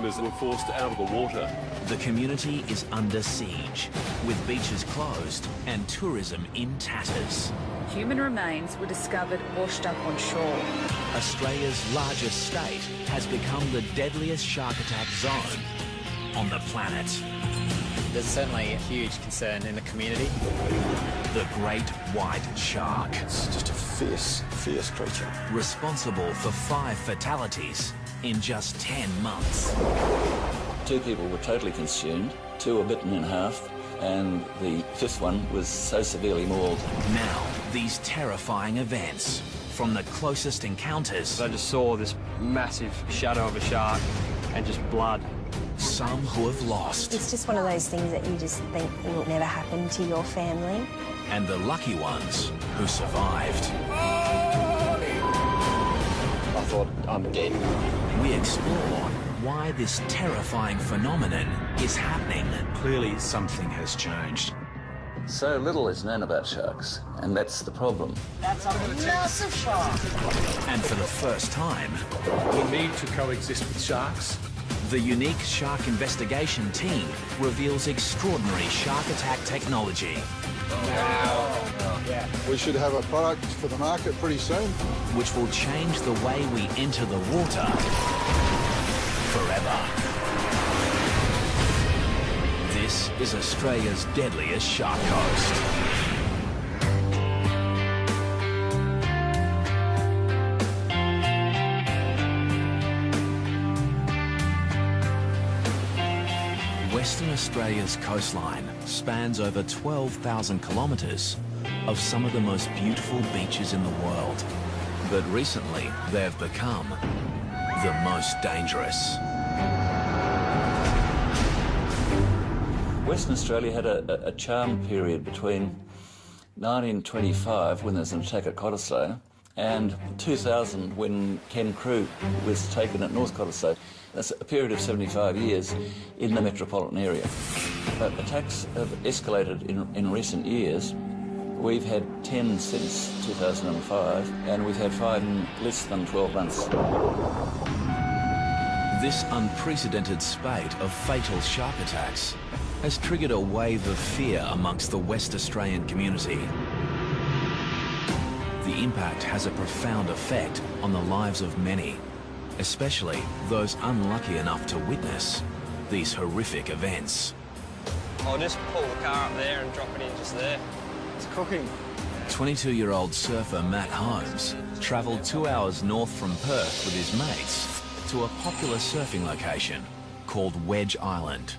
As were forced out of the water. The community is under siege, with beaches closed and tourism in tatters. Human remains were discovered washed up on shore. Australia's largest state has become the deadliest shark attack zone on the planet. There's certainly a huge concern in the community. The great white shark. It's just a fierce, fierce creature. Responsible for 5 fatalities in just 10 months. 2 people were totally consumed, 2 were bitten in half, and the 5th one was so severely mauled. Now, these terrifying events, from the closest encounters... I just saw this massive shadow of a shark and just blood. Some who have lost. It's just one of those things that you just think will never happen to your family. And the lucky ones who survived. I thought, I'm dead. We explore why this terrifying phenomenon is happening. Clearly something has changed. So little is known about sharks, and that's the problem. That's a massive shark. And for the first time... We need to coexist with sharks. The unique shark investigation team reveals extraordinary shark attack technology. We should have a product for the market pretty soon. Which will change the way we enter the water forever. This is Australia's deadliest shark coast. Western Australia's coastline spans over 12,000 kilometres of some of the most beautiful beaches in the world. But recently, they've become the most dangerous. Western Australia had a charmed period between 1925, when there was an attack at Cottesloe, and 2000, when Ken Crew was taken at North Cottesloe. That's a period of 75 years in the metropolitan area. But attacks have escalated in recent years. We've had 10 since 2005, and we've had 5 in less than 12 months. This unprecedented spate of fatal shark attacks has triggered a wave of fear amongst the West Australian community. The impact has a profound effect on the lives of many, especially those unlucky enough to witness these horrific events. I'll just pull the car up there and drop it in just there. It's cooking. 22-year-old surfer Matt Holmes travelled 2 hours north from Perth with his mates to a popular surfing location called Wedge Island.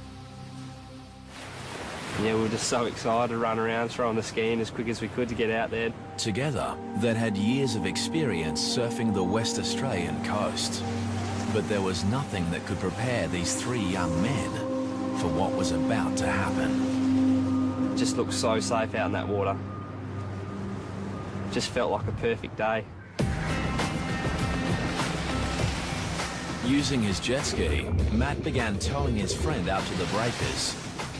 Yeah, we were just so excited to run around throwing the ski in as quick as we could to get out there. Together, they'd had years of experience surfing the West Australian coast. But there was nothing that could prepare these 3 young men for what was about to happen. It just looked so safe out in that water. Just felt like a perfect day. Using his jet ski, Matt began towing his friend out to the breakers,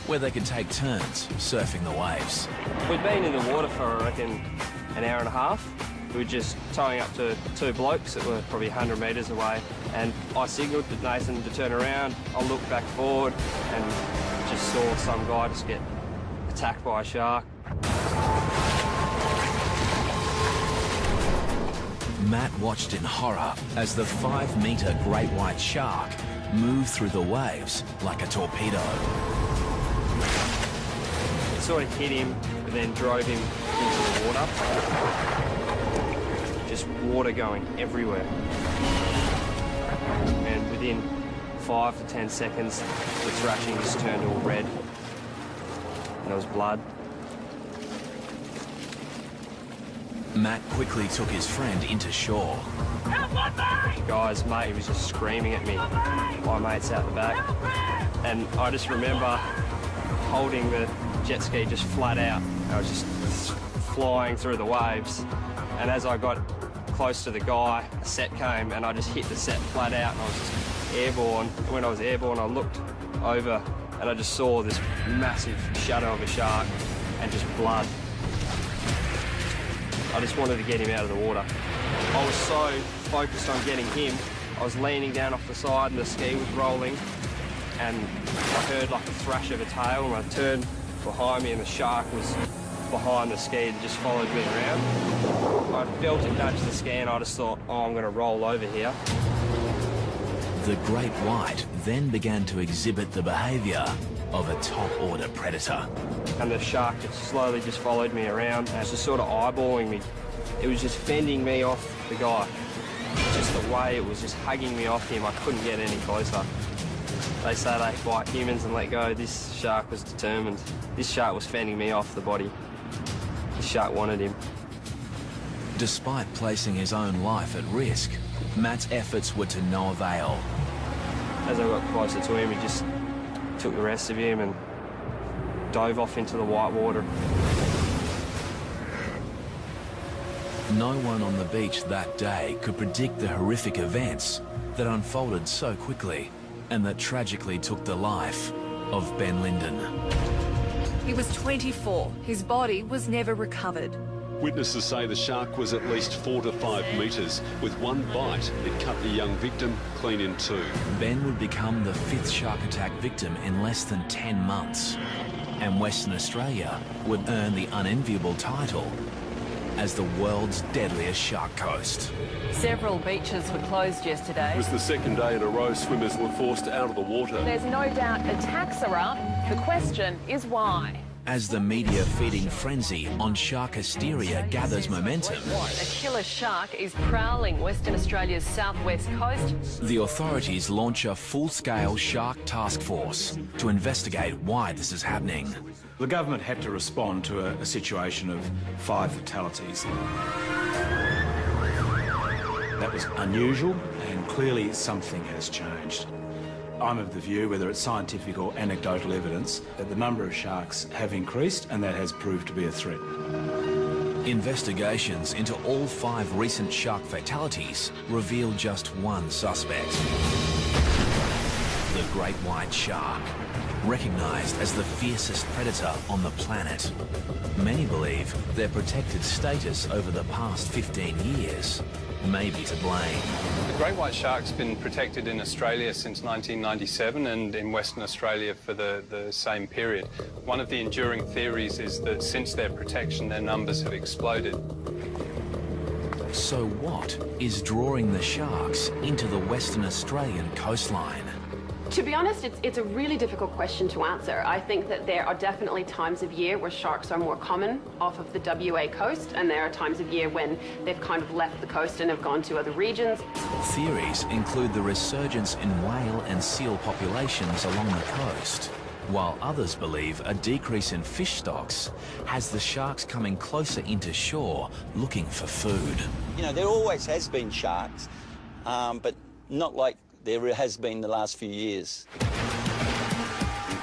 where they could take turns surfing the waves. We'd been in the water for, I reckon, an hour and a half. We were just towing up to 2 blokes that were probably 100 metres away, and I signalled to Nathan to turn around. I looked back forward and just saw some guy just get attacked by a shark. Matt watched in horror as the 5-metre great white shark moved through the waves like a torpedo. It sort of hit him and then drove him into the water. Just water going everywhere. And within 5 to 10 seconds, the thrashing just turned all red. And there was blood. Matt quickly took his friend into shore. The guy's mate was just screaming at me. My mate's out the back. And I just remember holding the jet ski just flat out. I was just flying through the waves. And as I got close to the guy, a set came and I just hit the set flat out and I was just airborne. And when I was airborne, I looked over and I just saw this massive shadow of a shark and just blood. I just wanted to get him out of the water. I was so focused on getting him, I was leaning down off the side and the ski was rolling, and I heard like a thrash of a tail, and I turned behind me and the shark was behind the ski and just followed me around. I felt it nudge the ski and I just thought, oh, I'm going to roll over here. The great white then began to exhibit the behaviour of a top-order predator. And the shark just slowly just followed me around and just sort of eyeballing me. It was just fending me off the guy. Just the way it was just hugging me off him, I couldn't get any closer. They say they bite humans and let go. This shark was determined. This shark was fending me off the body. The shark wanted him. Despite placing his own life at risk, Matt's efforts were to no avail. As I got closer to him, he just took the rest of him and dove off into the white water. No one on the beach that day could predict the horrific events that unfolded so quickly and that tragically took the life of Ben Linden. He was 24. His body was never recovered. Witnesses say the shark was at least 4 to 5 metres. With one bite, it cut the young victim clean in two. Ben would become the 5th shark attack victim in less than 10 months, and Western Australia would earn the unenviable title as the world's deadliest shark coast. Several beaches were closed yesterday. It was the second day in a row swimmers were forced out of the water. There's no doubt attacks are up. The question is why. As the media feeding frenzy on shark hysteria gathers momentum, A killer shark is prowling Western Australia's southwest coast. the authorities launch a full-scale shark task force to investigate why this is happening. The government had to respond to a situation of 5 fatalities. That was unusual, and clearly something has changed. I'm of the view, whether it's scientific or anecdotal evidence, that the number of sharks have increased, and that has proved to be a threat. Investigations into all 5 recent shark fatalities reveal just one suspect. The great white shark, recognised as the fiercest predator on the planet. Many believe their protected status over the past 15 years may be to blame. The great white shark's been protected in Australia since 1997 and in Western Australia for the same period. One of the enduring theories is that since their protection, their numbers have exploded. So what is drawing the sharks into the Western Australian coastline? To be honest, it's a really difficult question to answer. I think that there are definitely times of year where sharks are more common off of the WA coast, and there are times of year when they've kind of left the coast and have gone to other regions. Theories include the resurgence in whale and seal populations along the coast, while others believe a decrease in fish stocks has the sharks coming closer into shore looking for food. You know, there always has been sharks, but not like there has been the last few years.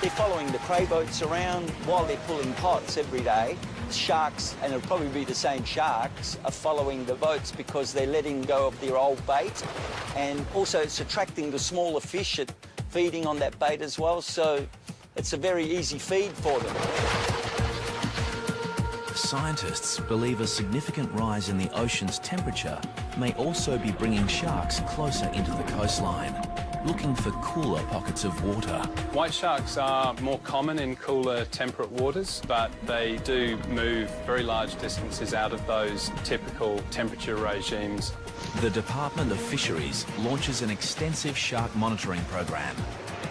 They're following the prey boats around while they're pulling pots every day. Sharks, and it'll probably be the same sharks, are following the boats because they're letting go of their old bait, and also it's attracting the smaller fish at feeding on that bait as well, so it's a very easy feed for them. Scientists believe a significant rise in the ocean's temperature may also be bringing sharks closer into the coastline, looking for cooler pockets of water. White sharks are more common in cooler temperate waters, but they do move very large distances out of those typical temperature regimes. The Department of Fisheries launches an extensive shark monitoring program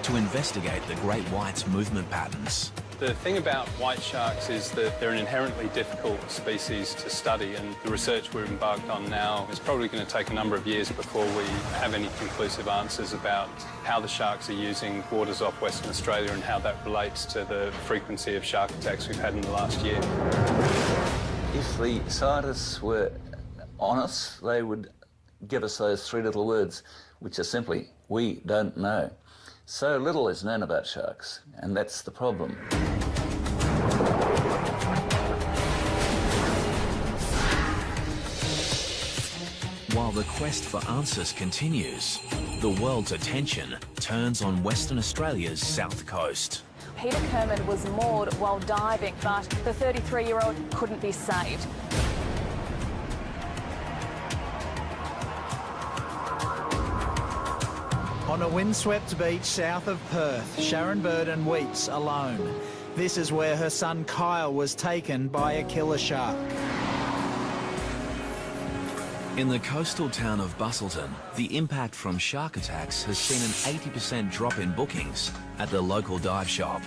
to investigate the great white's movement patterns. The thing about white sharks is that they're an inherently difficult species to study, and the research we're embarked on now is probably going to take a number of years before we have any conclusive answers about how the sharks are using waters off Western Australia and how that relates to the frequency of shark attacks we've had in the last year. If the scientists were honest, they would give us those 3 little words, which are simply, we don't know. So little is known about sharks, and that's the problem. While the quest for answers continues, the world's attention turns on Western Australia's south coast. Peter Kerman was moored while diving, but the 33-year-old couldn't be saved. On a windswept beach south of Perth, Sharon Burden weeps alone. This is where her son Kyle was taken by a killer shark. In the coastal town of Busselton, the impact from shark attacks has seen an 80% drop in bookings at the local dive shop.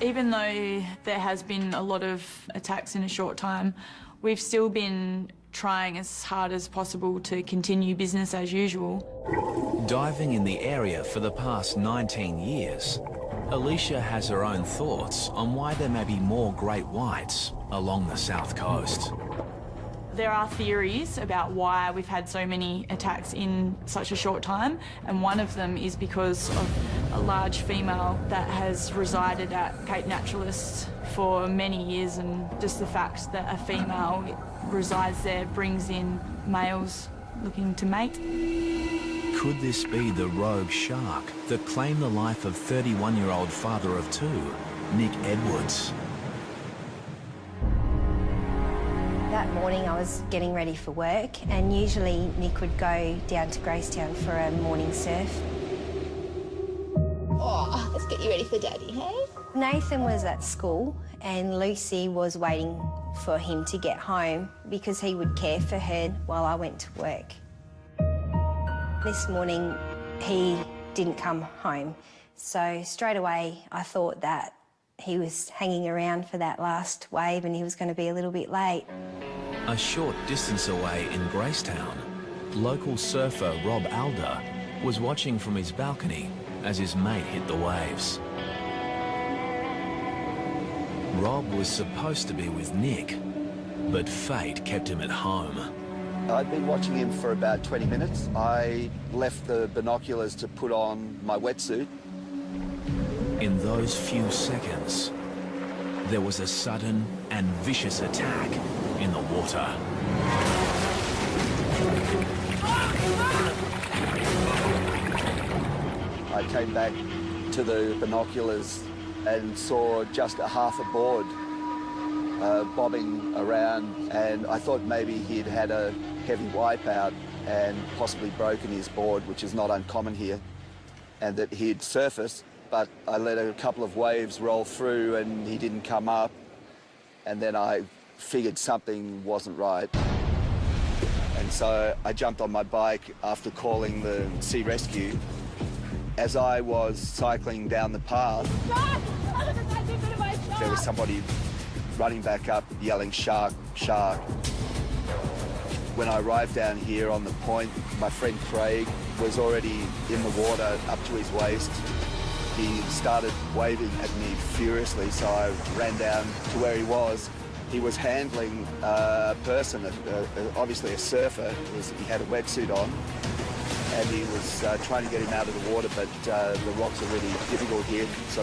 Even though there has been a lot of attacks in a short time, we've still been trying as hard as possible to continue business as usual. Diving in the area for the past 19 years, Alicia has her own thoughts on why there may be more great whites along the south coast. There are theories about why we've had so many attacks in such a short time, and one of them is because of a large female that has resided at Cape Naturalist for many years, and just the fact that a female resides there brings in males looking to mate. Could this be the rogue shark that claimed the life of 31-year-old father of two, Nick Edwards? That morning I was getting ready for work, and usually Nick would go down to Gracetown for a morning surf. Oh, let's get you ready for Daddy, hey? Nathan was at school and Lucy was waiting for him to get home because he would care for her while I went to work. This morning he didn't come home, so straight away I thought that he was hanging around for that last wave and he was going to be a little bit late. A short distance away in Gracetown, local surfer Rob Alder was watching from his balcony as his mate hit the waves. Rob was supposed to be with Nick, but fate kept him at home. I'd been watching him for about 20 minutes. I left the binoculars to put on my wetsuit. In those few seconds, there was a sudden and vicious attack in the water. I came back to the binoculars and saw just a half a board bobbing around, and I thought maybe he'd had a heavy wipeout and possibly broken his board, which is not uncommon here, and that he'd surfaced, but I let a couple of waves roll through and he didn't come up, and then I figured something wasn't right. And so I jumped on my bike after calling the sea rescue. As I was cycling down the path, there was somebody running back up, yelling, "Shark, shark." When I arrived down here on the point, my friend Craig was already in the water up to his waist. He started waving at me furiously, so I ran down to where he was. He was handling a person, obviously a surfer. He had a wetsuit on, and he was trying to get him out of the water, but the rocks are really difficult here. So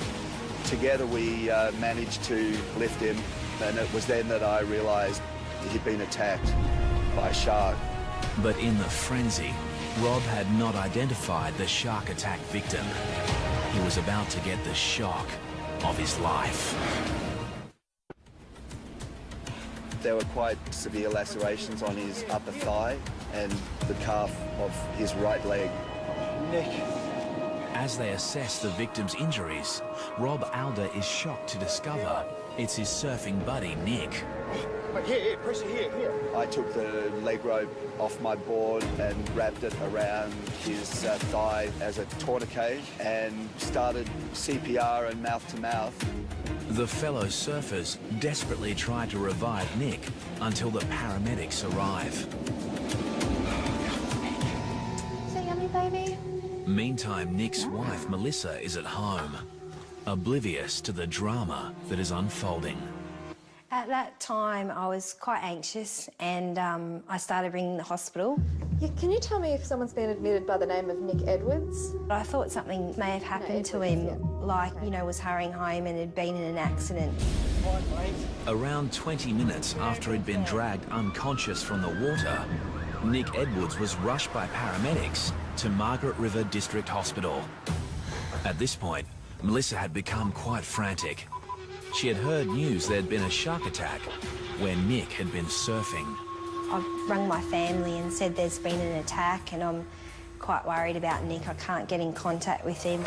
together we managed to lift him, and it was then that I realised he'd been attacked by a shark. But in the frenzy, Rob had not identified the shark attack victim. He was about to get the shock of his life. There were quite severe lacerations on his upper thigh and the calf of his right leg. Nick. As they assess the victim's injuries, Rob Alder is shocked to discover it's his surfing buddy, Nick. Here, pressure here. I took the leg rope off my board and wrapped it around his thigh as a tourniquet and started CPR and mouth-to-mouth. The fellow surfers desperately tried to revive Nick until the paramedics arrive. Say yummy, baby. Meantime, Nick's wife, Melissa, is at home, oblivious to the drama that is unfolding. At that time, I was quite anxious and I started ringing the hospital. Yeah, can you tell me if someone's been admitted by the name of Nick Edwards? I thought something may have happened to him, like, you know, was hurrying home and had been in an accident. Around 20 minutes after he'd been dragged unconscious from the water, Nick Edwards was rushed by paramedics to Margaret River District Hospital. At this point, Melissa had become quite frantic. She had heard news there'd been a shark attack where Nick had been surfing. I've rung my family and said there's been an attack and I'm quite worried about Nick. I can't get in contact with him.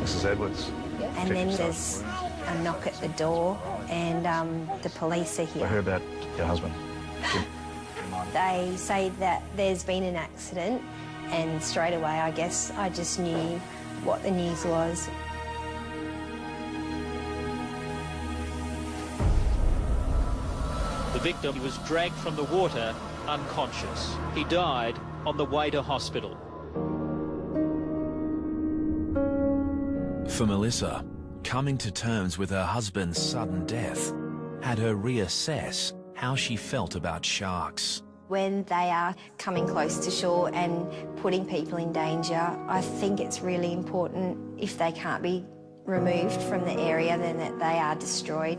Mrs. Edwards. And then there's a knock at the door and the police are here. I heard about your husband. They say that there's been an accident and straight away, I guess, I just knew what the news was. The victim was dragged from the water unconscious. He died on the way to hospital. For Melissa, coming to terms with her husband's sudden death had her reassess how she felt about sharks. When they are coming close to shore and putting people in danger, I think it's really important, if they can't be removed from the area, then that they are destroyed.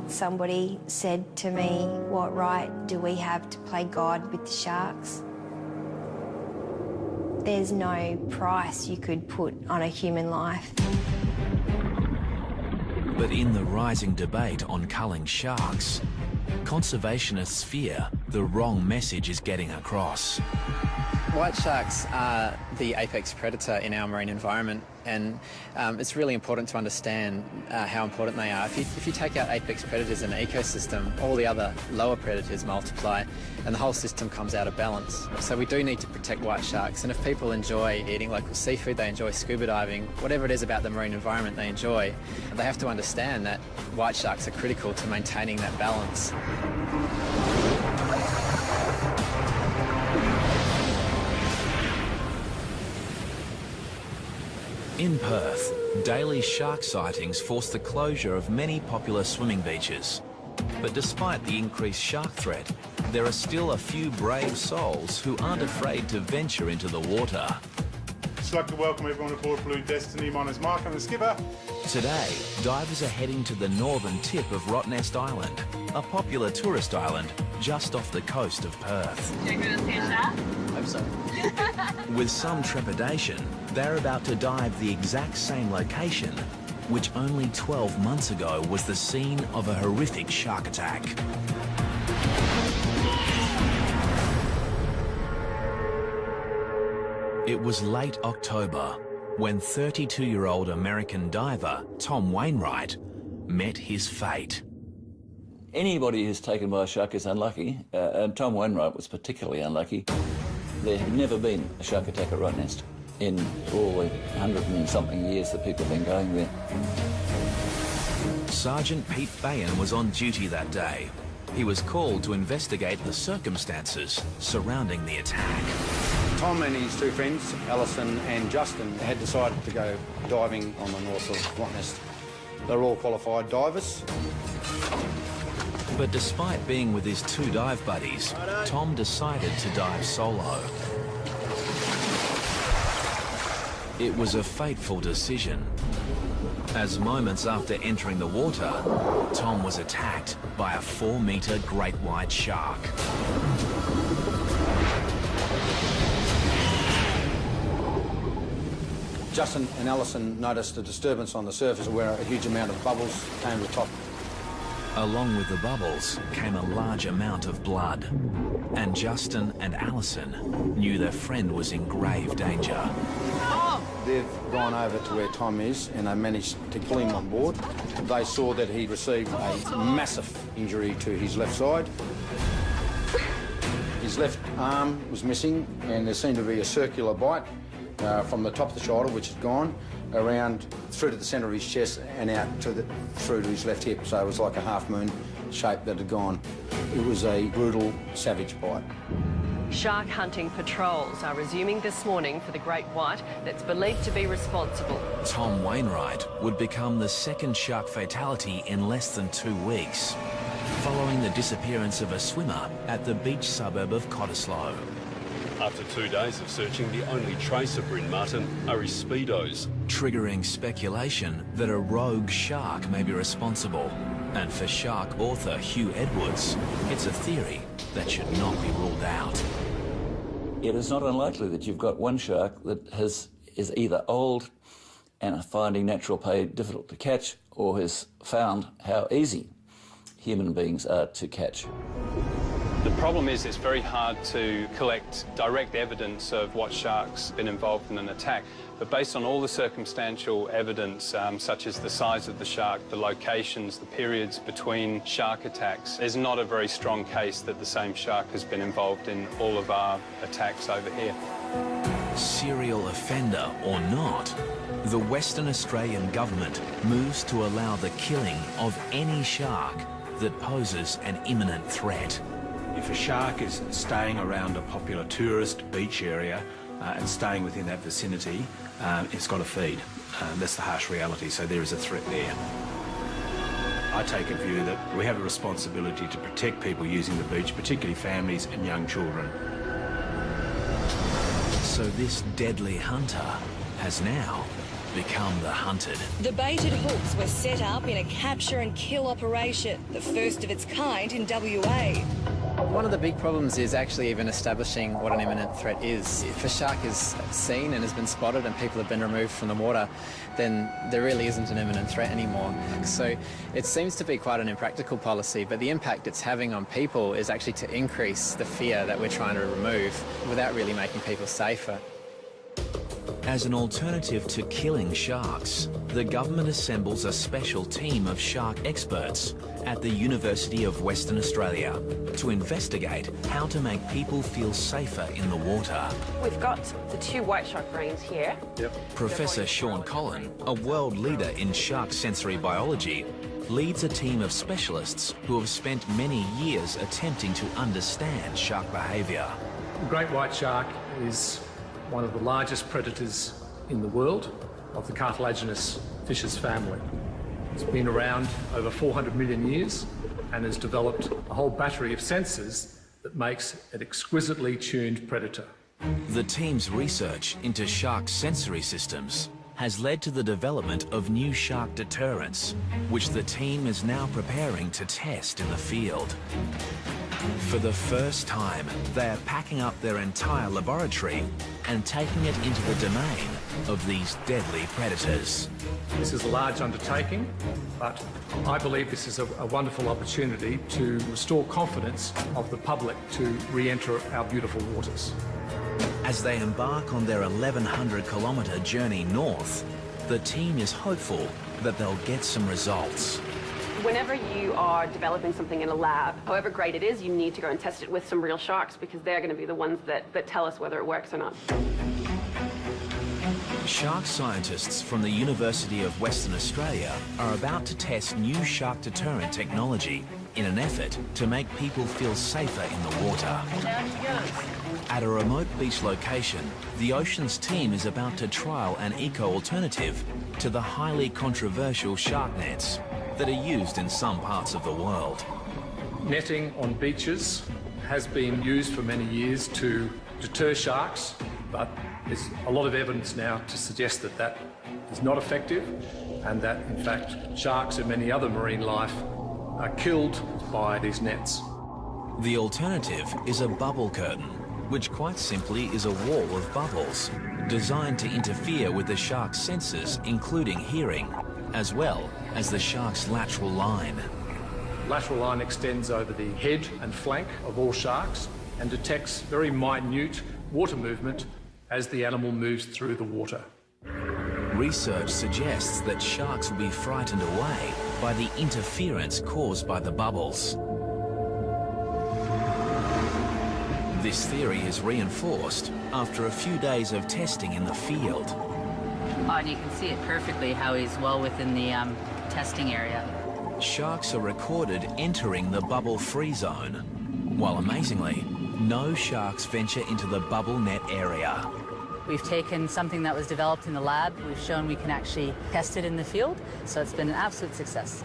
Somebody said to me, what right do we have to play God with the sharks? There's no price you could put on a human life. But in the rising debate on culling sharks, conservationists fear the wrong message is getting across. White sharks are the apex predator in our marine environment, and it's really important to understand how important they are. If you take out apex predators in an ecosystem, all the other lower predators multiply and the whole system comes out of balance. So we do need to protect white sharks, and if people enjoy eating local seafood, they enjoy scuba diving, whatever it is about the marine environment they enjoy, they have to understand that white sharks are critical to maintaining that balance. In Perth, daily shark sightings forced the closure of many popular swimming beaches. But despite the increased shark threat, there are still a few brave souls who aren't afraid to venture into the water. I'd like to welcome everyone aboard Blue Destiny. My name's Mark, I'm the skipper. Today, divers are heading to the northern tip of Rottnest Island, a popular tourist island just off the coast of Perth. Do you want to see a shark? Hope so. With some trepidation, they're about to dive the exact same location, which only 12 months ago was the scene of a horrific shark attack. It was late October when 32-year-old American diver Tom Wainwright met his fate. Anybody who's taken by a shark is unlucky, and Tom Wainwright was particularly unlucky. There had never been a shark attack at Rottnest in all the 100 and something years that people have been going there. Sergeant Pete Bayan was on duty that day. He was called to investigate the circumstances surrounding the attack. Tom and his two friends, Alison and Justin, had decided to go diving on the north of Rottnest. They're all qualified divers. But despite being with his two dive buddies, Tom decided to dive solo. It was a fateful decision, as moments after entering the water, Tom was attacked by a 4-metre great white shark. Justin and Alison noticed a disturbance on the surface where a huge amount of bubbles came to the top. Along with the bubbles came a large amount of blood, and Justin and Alison knew their friend was in grave danger. They've gone over to where Tom is and they managed to pull him on board. They saw that he'd received a massive injury to his left side. His left arm was missing and there seemed to be a circular bite from the top of the shoulder, which had gone around through to the centre of his chest and out to through to his left hip. So it was like a half-moon shape that had gone. It was a brutal, savage bite. Shark hunting patrols are resuming this morning for the great white that's believed to be responsible. Tom Wainwright would become the second shark fatality in less than 2 weeks, following the disappearance of a swimmer at the beach suburb of Cottesloe. After 2 days of searching, the only trace of Bryn Martin are his speedos, triggering speculation that a rogue shark may be responsible. And for shark author Hugh Edwards, it's a theory that should not be ruled out. It is not unlikely that you've got one shark that is either old and finding natural prey difficult to catch, or has found how easy human beings are to catch. The problem is it's very hard to collect direct evidence of what shark's been involved in an attack. But based on all the circumstantial evidence, such as the size of the shark, the locations, the periods between shark attacks, there's not a very strong case that the same shark has been involved in all of our attacks over here. Serial offender or not, the Western Australian government moves to allow the killing of any shark that poses an imminent threat. If a shark is staying around a popular tourist beach area and staying within that vicinity, it's got to feed. That's the harsh reality, so there is a threat there. I take a view that we have a responsibility to protect people using the beach, particularly families and young children. So this deadly hunter has now become the hunted. The baited hooks were set up in a capture and kill operation, the first of its kind in WA. One of the big problems is actually even establishing what an imminent threat is. If a shark is seen and has been spotted and people have been removed from the water, then there really isn't an imminent threat anymore. So it seems to be quite an impractical policy, but the impact it's having on people is actually to increase the fear that we're trying to remove without really making people safer. As an alternative to killing sharks, the government assembles a special team of shark experts at the University of Western Australia to investigate how to make people feel safer in the water. We've got the 2 white shark brains here. Professor Sean Collin, a world leader in shark sensory biology, leads a team of specialists who have spent many years attempting to understand shark behaviour. The great white shark is one of the largest predators in the world of the cartilaginous fishes family. It's been around over 400 million years and has developed a whole battery of sensors that makes an exquisitely tuned predator. The team's research into shark sensory systems has led to the development of new shark deterrents, which the team is now preparing to test in the field. For the first time, they are packing up their entire laboratory and taking it into the domain of these deadly predators. This is a large undertaking, but I believe this is a wonderful opportunity to restore confidence of the public to re-enter our beautiful waters. As they embark on their 1,100-kilometre journey north, the team is hopeful that they'll get some results. Whenever you are developing something in a lab, however great it is, you need to go and test it with some real sharks because they're going to be the ones that tell us whether it works or not. Shark scientists from the University of Western Australia are about to test new shark deterrent technology in an effort to make people feel safer in the water. At a remote beach location, the Oceans team is about to trial an eco-alternative to the highly controversial shark nets that are used in some parts of the world. Netting on beaches has been used for many years to deter sharks, but there's a lot of evidence now to suggest that that is not effective and that, in fact, sharks and many other marine life are killed by these nets. The alternative is a bubble curtain, which quite simply is a wall of bubbles designed to interfere with the shark's senses, including hearing, as well as the shark's lateral line. Lateral line extends over the head and flank of all sharks and detects very minute water movement as the animal moves through the water. Research suggests that sharks will be frightened away by the interference caused by the bubbles. This theory is reinforced after a few days of testing in the field. And you can see it perfectly how he's well within the testing area. Sharks are recorded entering the bubble-free zone, while amazingly, no sharks venture into the bubble net area. We've taken something that was developed in the lab, we've shown we can actually test it in the field, so it's been an absolute success.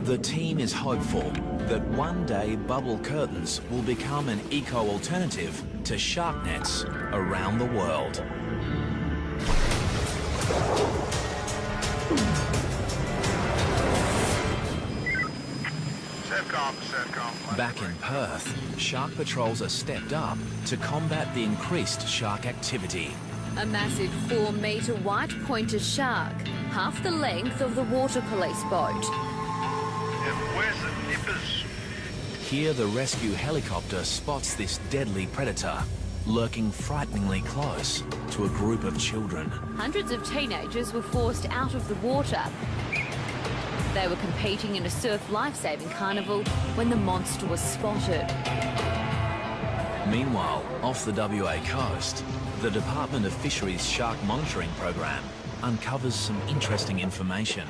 The team is hopeful that one day bubble curtains will become an eco-alternative to shark nets around the world. Back in Perth, shark patrols are stepped up to combat the increased shark activity. A massive 4-metre white pointer shark, half the length of the water police boat. Where's the nippers? Here, the rescue helicopter spots this deadly predator, lurking frighteningly close to a group of children. Hundreds of teenagers were forced out of the water. They were competing in a surf lifesaving carnival when the monster was spotted. Meanwhile, off the WA coast, the Department of Fisheries Shark Monitoring Program uncovers some interesting information.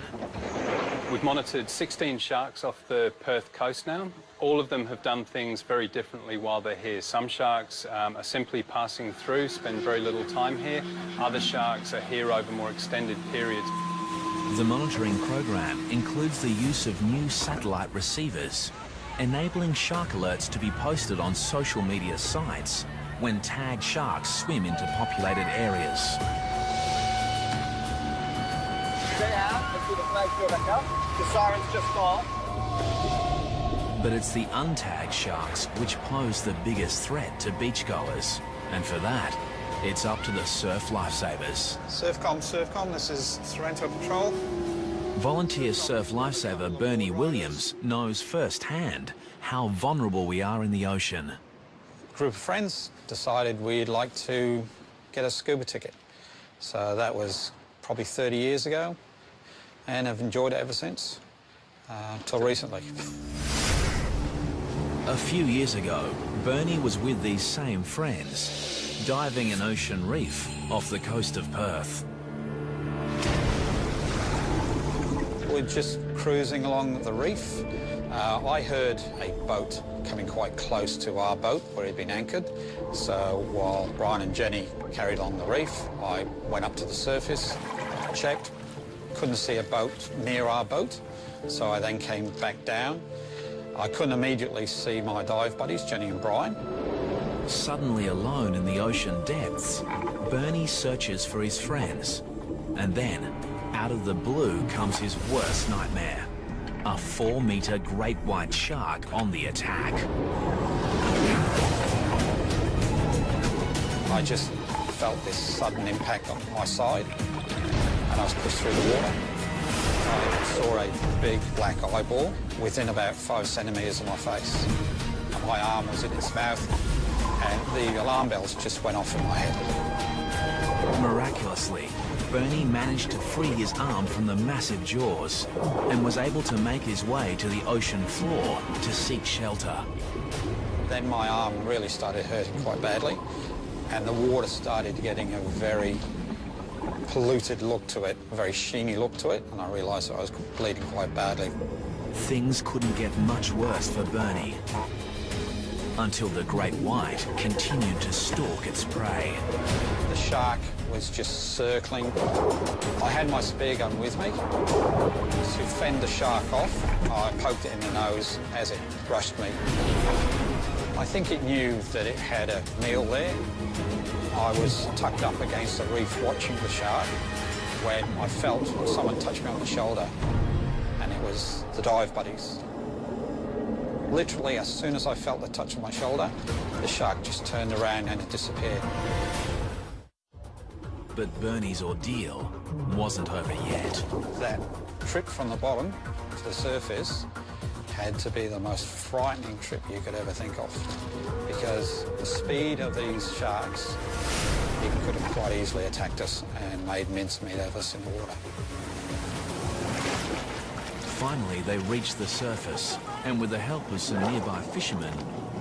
We've monitored 16 sharks off the Perth coast now. All of them have done things very differently while they're here. Some sharks are simply passing through, spend very little time here. Other sharks are here over more extended periods. The monitoring program includes the use of new satellite receivers, enabling shark alerts to be posted on social media sites when tagged sharks swim into populated areas. Stay out until the flags go back up. The siren's just gone. But it's the untagged sharks which pose the biggest threat to beachgoers. And for that, it's up to the surf lifesavers. Surfcom, this is Sorrento Patrol. Volunteer surf lifesaver Bernie Williams knows firsthand how vulnerable we are in the ocean. A group of friends decided we'd like to get a scuba ticket. So that was probably 30 years ago, and I've enjoyed it ever since, till recently. A few years ago, Bernie was with these same friends, diving an ocean reef off the coast of Perth. We're just cruising along the reef. I heard a boat coming quite close to our boat where he'd been anchored. So while Brian and Jenny carried on the reef, I went up to the surface, checked, couldn't see a boat near our boat. So I then came back down. I couldn't immediately see my dive buddies, Jenny and Brian. Suddenly alone in the ocean depths, Bernie searches for his friends. And then, out of the blue comes his worst nightmare. A 4-metre great white shark on the attack. I just felt this sudden impact on my side, and I was pushed through the water. I saw a big black eyeball within about 5 centimetres of my face. And my arm was in its mouth, and the alarm bells just went off in my head. Miraculously, Bernie managed to free his arm from the massive jaws and was able to make his way to the ocean floor to seek shelter. Then my arm really started hurting quite badly, and the water started getting a very polluted look to it, a very sheeny look to it, and I realised that I was bleeding quite badly. Things couldn't get much worse for Bernie until the great white continued to stalk its prey. The shark was just circling. I had my spear gun with me. To fend the shark off, I poked it in the nose as it brushed me. I think it knew that it had a meal there. I was tucked up against the reef watching the shark when I felt someone touch me on the shoulder, and it was the dive buddies. Literally, as soon as I felt the touch of my shoulder, the shark just turned around and it disappeared. But Bernie's ordeal wasn't over yet. That trip from the bottom to the surface had to be the most frightening trip you could ever think of, because the speed of these sharks, it could have quite easily attacked us and made mincemeat of us in the water. Finally, they reached the surface, and with the help of some nearby fishermen,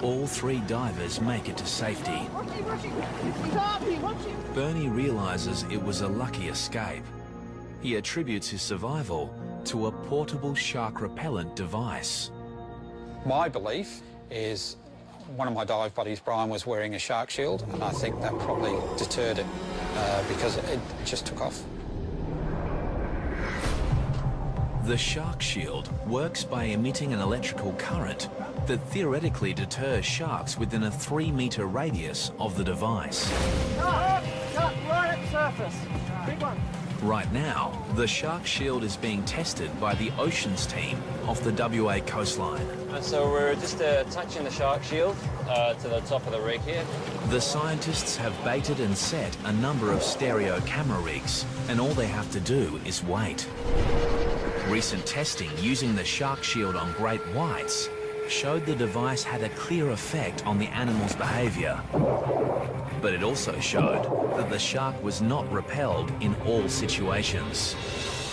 all 3 divers make it to safety. Bernie realises it was a lucky escape. He attributes his survival to a portable shark repellent device. My belief is one of my dive buddies, Brian, was wearing a shark shield, and I think that probably deterred it because it just took off. The shark shield works by emitting an electrical current that theoretically deters sharks within a 3-metre radius of the device. Right at the surface. Big one. Right now, the shark shield is being tested by the Oceans team off the WA coastline. So we're just touching the shark shield to the top of the rig here. The scientists have baited and set a number of stereo camera rigs, and all they have to do is wait. Recent testing using the shark shield on great whites showed the device had a clear effect on the animal's behaviour. But it also showed that the shark was not repelled in all situations.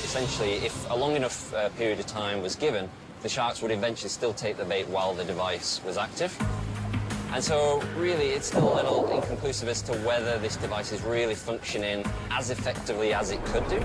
Essentially, if a long enough period of time was given, the sharks would eventually still take the bait while the device was active. And so, really, it's still a little inconclusive as to whether this device is really functioning as effectively as it could do.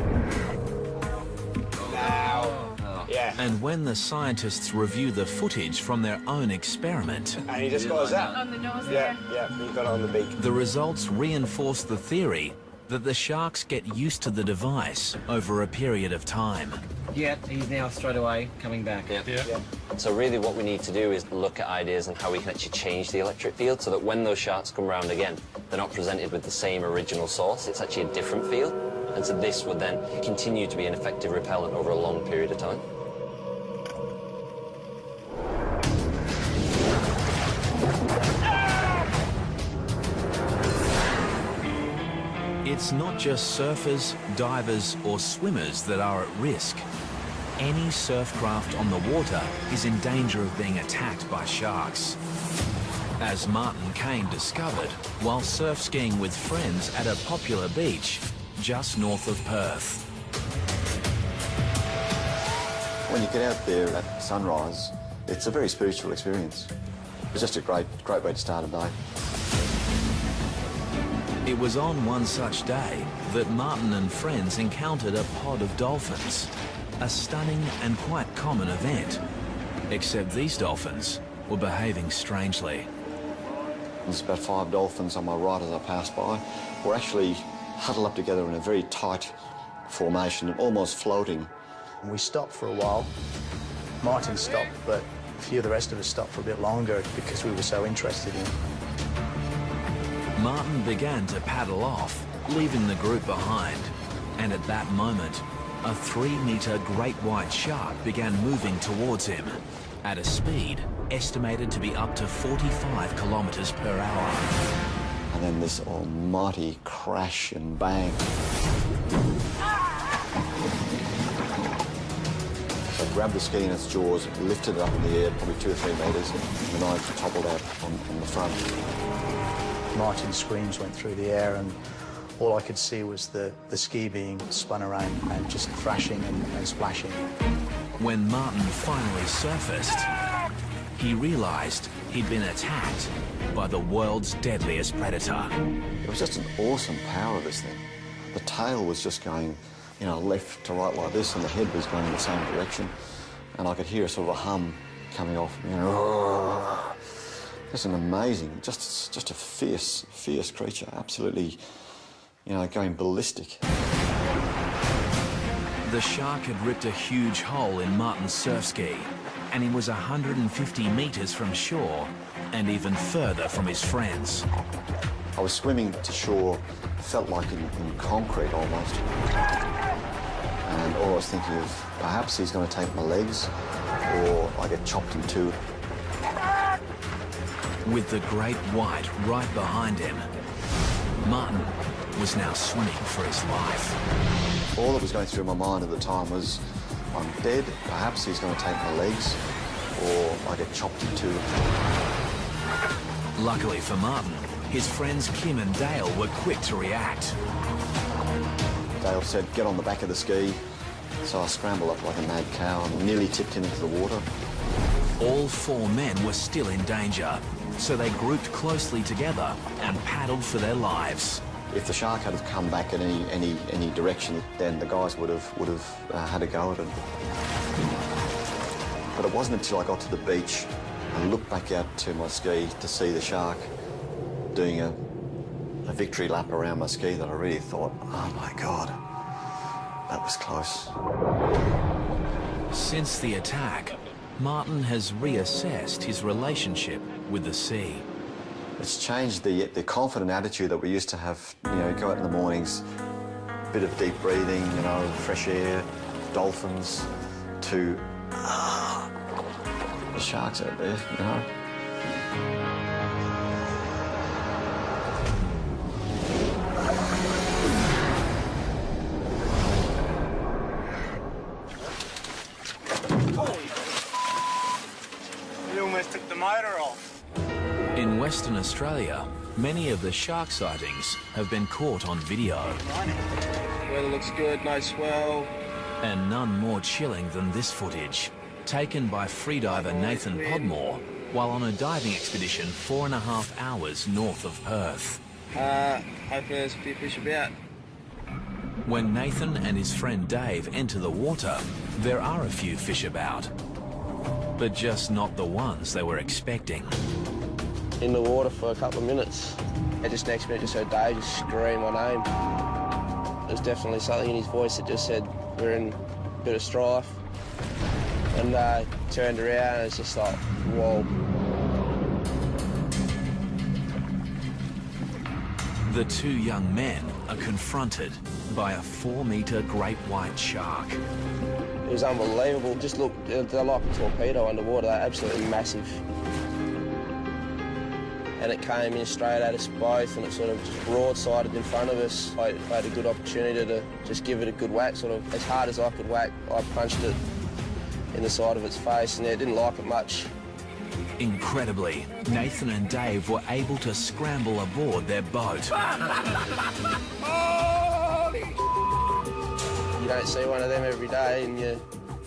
Yeah. And when the scientists review the footage from their own experiment, And he just got us out. On the nose there. Yeah, he got it on the beak. the results reinforce the theory that the sharks get used to the device over a period of time. Yeah, he's now straight away coming back. Yeah. So really what we need to do is look at ideas on how we can actually change the electric field so that when those sharks come around again, they're not presented with the same original source, it's actually a different field. And so this would then continue to be an effective repellent over a long period of time. It's not just surfers, divers or swimmers that are at risk. Any surf craft on the water is in danger of being attacked by sharks. As Martin Kane discovered while surf skiing with friends at a popular beach just north of Perth. When you get out there at sunrise, it's a very spiritual experience. It's just a great way to start a day. It was on one such day that Martin and friends encountered a pod of dolphins. A stunning and quite common event. Except these dolphins were behaving strangely. There's about 5 dolphins on my right as I passed by. We're actually huddled up together in a very tight formation, almost floating. We stopped for a while. Martin stopped, but a few of the rest of us stopped for a bit longer because we were so interested in it. Martin began to paddle off, leaving the group behind. And at that moment, a 3-metre great white shark began moving towards him at a speed estimated to be up to 45 kilometres per hour. And then this almighty crash and bang. So I grabbed the ski in its jaws, lifted it up in the air, probably 2 or 3 metres, and the knife toppled out on the front. Martin's screams went through the air, and all I could see was the ski being spun around and just thrashing and splashing. When Martin finally surfaced, he realised he'd been attacked by the world's deadliest predator. It was just an awesome power of this thing. The tail was just going, you know, left to right like this, and the head was going in the same direction. And I could hear a sort of a hum coming off, you know. Just an amazing, just a fierce creature, absolutely, you know, going ballistic. The shark had ripped a huge hole in Martin's surf ski, and he was 150 metres from shore and even further from his friends. I was swimming to shore, felt like in concrete almost. And all I was thinking of, perhaps he's going to take my legs, or I get chopped in two. With the great white right behind him, Martin was now swimming for his life. All that was going through my mind at the time was, I'm dead, perhaps he's going to take my legs, or I get chopped in two. Luckily for Martin, his friends Kim and Dale were quick to react. Dale said, get on the back of the ski. So I scrambled up like a mad cow and nearly tipped him into the water. All 4 men were still in danger, so they grouped closely together and paddled for their lives. If the shark had have come back in any direction, then the guys would have had a go at it. But it wasn't until I got to the beach and looked back out to my ski to see the shark doing a victory lap around my ski that I really thought, oh my God, that was close. Since the attack, Martin has reassessed his relationship with the sea. It's changed the confident attitude that we used to have, you know, go out in the mornings, a bit of deep breathing, you know, fresh air, dolphins, to the sharks out there, you know. Western Australia, many of the shark sightings have been caught on video. Weather looks good, no swell. And none more chilling than this footage, taken by freediver Nathan Podmore while on a diving expedition 4.5 hours north of Perth. Hopefully there's a few fish about. When Nathan and his friend Dave enter the water, there are a few fish about, but just not the ones they were expecting. In the water for a couple of minutes, and just next minute just heard Dave just scream my name. There was definitely something in his voice that just said we're in a bit of strife. And turned around and it's just like, whoa. The two young men are confronted by a 4-metre great white shark. It was unbelievable. Just look, they're like a torpedo underwater. They're absolutely massive. And it came in straight at us both and it sort of just broadsided in front of us. I had a good opportunity to just give it a good whack, sort of as hard as I could whack. I punched it in the side of its face and it didn't like it much. Incredibly, Nathan and Dave were able to scramble aboard their boat. You don't see one of them every day and you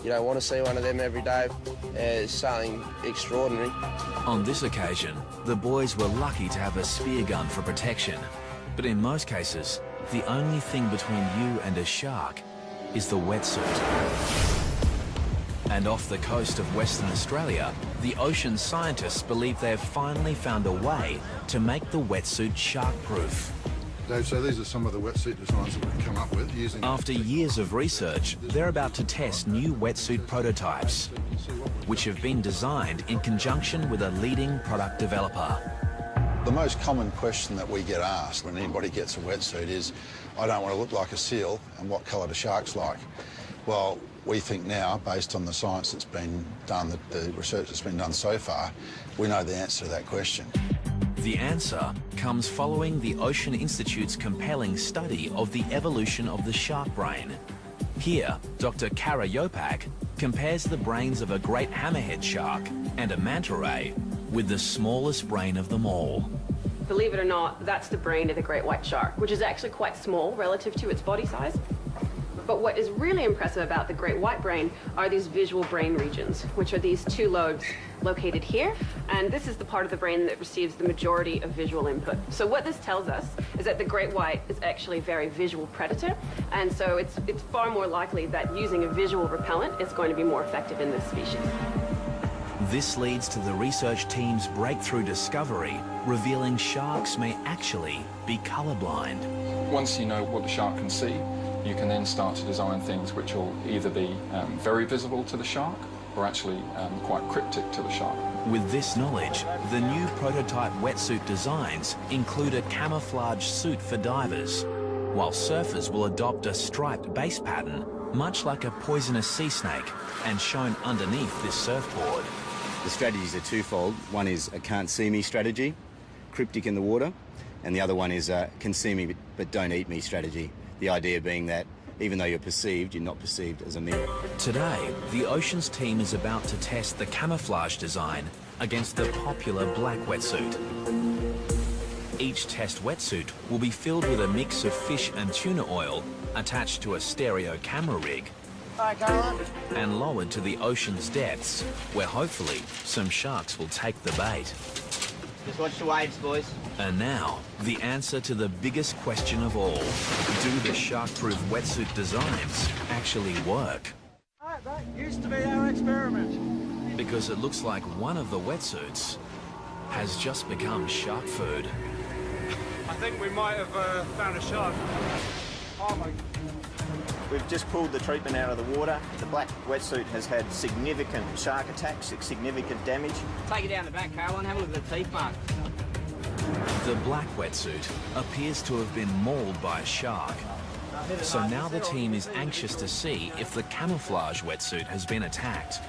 don't want to see one of them every day. It's something extraordinary. On this occasion, the boys were lucky to have a spear gun for protection. But in most cases, the only thing between you and a shark is the wetsuit. And off the coast of Western Australia, the ocean scientists believe they have finally found a way to make the wetsuit shark-proof. Dave, so these are some of the wetsuit designs that we've come up with using... After years of research, they're about to test new wetsuit prototypes, which have been designed in conjunction with a leading product developer. The most common question that we get asked when anybody gets a wetsuit is, I don't want to look like a seal, and what colour do sharks like? Well, we think now, based on the science that's been done, the research that's been done so far, we know the answer to that question. The answer comes following the Ocean Institute's compelling study of the evolution of the shark brain. Here, Dr. Kara Yopak compares the brains of a great hammerhead shark and a manta ray with the smallest brain of them all. Believe it or not, that's the brain of the great white shark, which is actually quite small relative to its body size. But what is really impressive about the great white brain are these visual brain regions, which are these two lobes located here. And this is the part of the brain that receives the majority of visual input. So what this tells us is that the great white is actually a very visual predator. And so it's far more likely that using a visual repellent is going to be more effective in this species. This leads to the research team's breakthrough discovery, revealing sharks may actually be colorblind. Once you know what the shark can see, you can then start to design things which will either be very visible to the shark or actually quite cryptic to the shark. With this knowledge, the new prototype wetsuit designs include a camouflage suit for divers, while surfers will adopt a striped base pattern, much like a poisonous sea snake, and shown underneath this surfboard. The strategies are twofold. One is a can't see me strategy, cryptic in the water, and the other one is a can see me but don't eat me strategy. The idea being that even though you're perceived, you're not perceived as a meal. Today, the Oceans team is about to test the camouflage design against the popular black wetsuit. Each test wetsuit will be filled with a mix of fish and tuna oil attached to a stereo camera rig. Hi, Caroline. And lowered to the ocean's depths, where hopefully some sharks will take the bait. Just watch the waves, boys. And now, the answer to the biggest question of all. Do the shark-proof wetsuit designs actually work? That used to be our experiment. Because it looks like one of the wetsuits has just become shark food. I think we might have found a shark. Oh my... We've just pulled the treatment out of the water. The black wetsuit has had significant shark attacks, significant damage. Take it down the back, Caroline, have a look at the teeth mark. The black wetsuit appears to have been mauled by a shark. So now the team is anxious to see if the camouflage wetsuit has been attacked,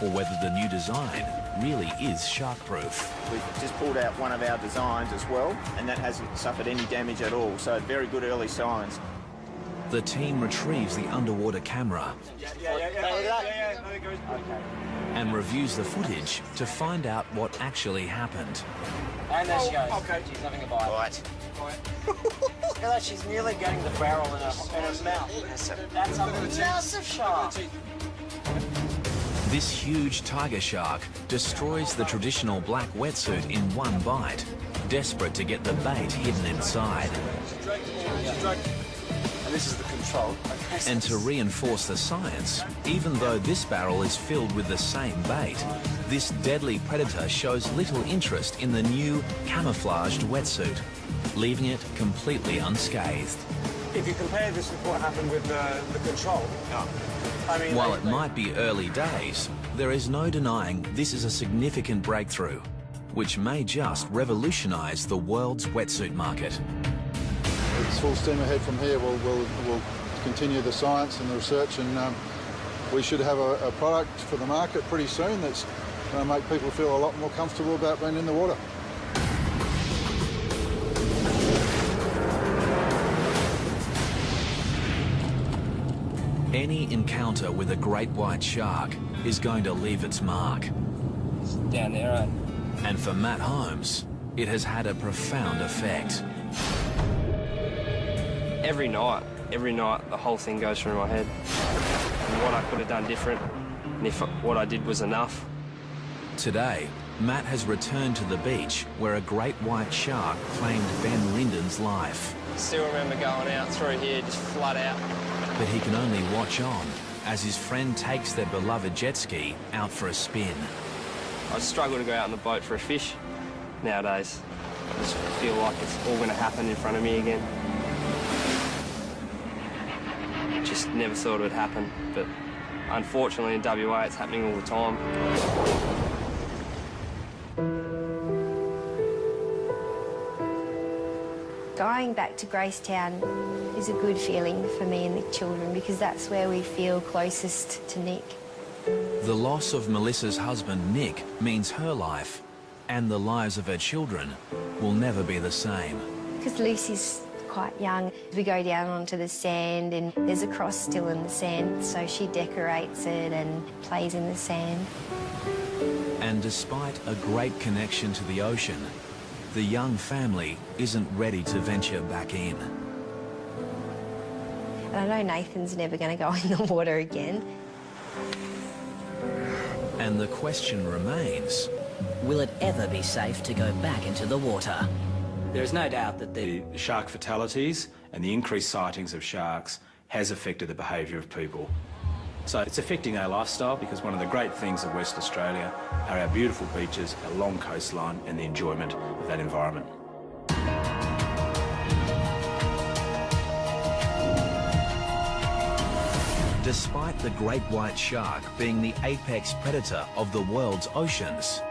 or whether the new design really is shark-proof. We've just pulled out one of our designs as well, and that hasn't suffered any damage at all, so very good early signs. The team retrieves the underwater camera. Yeah. There it goes. Okay. and reviews the footage to find out what actually happened. And there she goes. Okay. She's having a bite. Right. Look at that, she's nearly getting the barrel in her mouth. That's a massive shark. This huge tiger shark destroys the traditional black wetsuit in one bite, desperate to get the bait hidden inside. And this is the control. Okay. And to reinforce the science, even though this barrel is filled with the same bait, this deadly predator shows little interest in the new camouflaged wetsuit, leaving it completely unscathed. If you compare this with what happened with the control, I mean... While it might be early days, there is no denying this is a significant breakthrough, which may just revolutionise the world's wetsuit market. It's full steam ahead from here. We'll continue the science and the research, and we should have a product for the market pretty soon that's going to make people feel a lot more comfortable about being in the water. Any encounter with a great white shark is going to leave its mark. It's down there, right? And for Matt Holmes, it has had a profound effect. Every night, the whole thing goes through my head. And what I could have done different, and if what I did was enough. Today, Matt has returned to the beach where a great white shark claimed Ben Rinden's life. Still remember going out through here, just flat out. But he can only watch on as his friend takes their beloved jet ski out for a spin. I struggle to go out on the boat for a fish nowadays. I just feel like it's all going to happen in front of me again. Just never thought it would happen, but unfortunately in WA it's happening all the time. Going back to Gracetown is a good feeling for me and the children because that's where we feel closest to Nick. The loss of Melissa's husband, Nick, means her life and the lives of her children will never be the same. Because Lucy's quite young. We go down onto the sand and there's a cross still in the sand, so she decorates it and plays in the sand. And despite a great connection to the ocean, the young family isn't ready to venture back in. And I know Nathan's never going to go in the water again. And the question remains, will it ever be safe to go back into the water? There is no doubt that the shark fatalities and the increased sightings of sharks has affected the behaviour of people. So it's affecting our lifestyle because one of the great things of West Australia are our beautiful beaches, our long coastline and the enjoyment of that environment. Despite the great white shark being the apex predator of the world's oceans,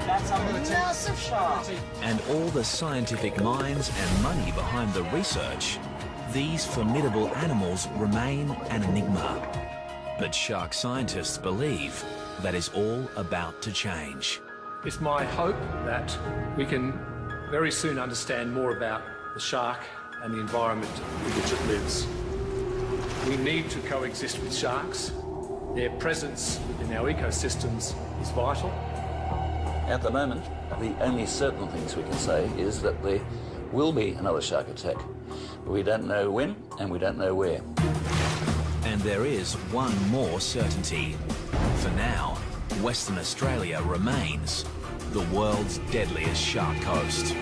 That's a massive shark. and all the scientific minds and money behind the research, these formidable animals remain an enigma. But shark scientists believe that is all about to change. It's my hope that we can very soon understand more about the shark and the environment in which it lives. We need to coexist with sharks. Their presence in our ecosystems is vital. At the moment, the only certain things we can say is that there will be another shark attack. We don't know when and we don't know where. And there is one more certainty. For now, Western Australia remains the world's deadliest shark coast.